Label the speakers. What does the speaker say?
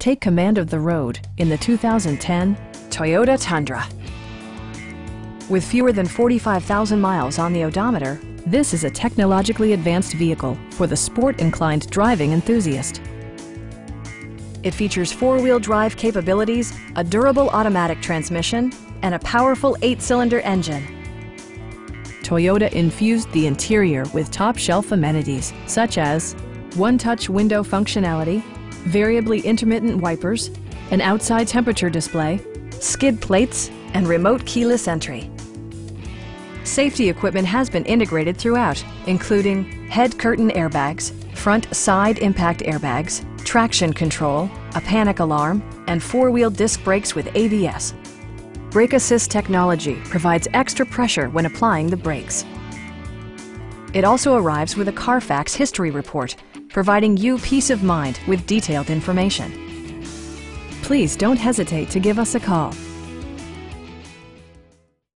Speaker 1: Take command of the road in the 2010 Toyota Tundra. With fewer than 45,000 miles on the odometer, this is a technologically advanced vehicle for the sport-inclined driving enthusiast. It features four-wheel drive capabilities, a durable automatic transmission, and a powerful 8-cylinder engine. Toyota infused the interior with top-shelf amenities such as one-touch window functionality, variably intermittent wipers, an outside temperature display, skid plates, and remote keyless entry. Safety equipment has been integrated throughout, including head curtain airbags, front side impact airbags, traction control, a panic alarm, and four-wheel disc brakes with ABS. Brake Assist technology provides extra pressure when applying the brakes. It also arrives with a Carfax history report, providing you peace of mind with detailed information. Please don't hesitate to give us a call.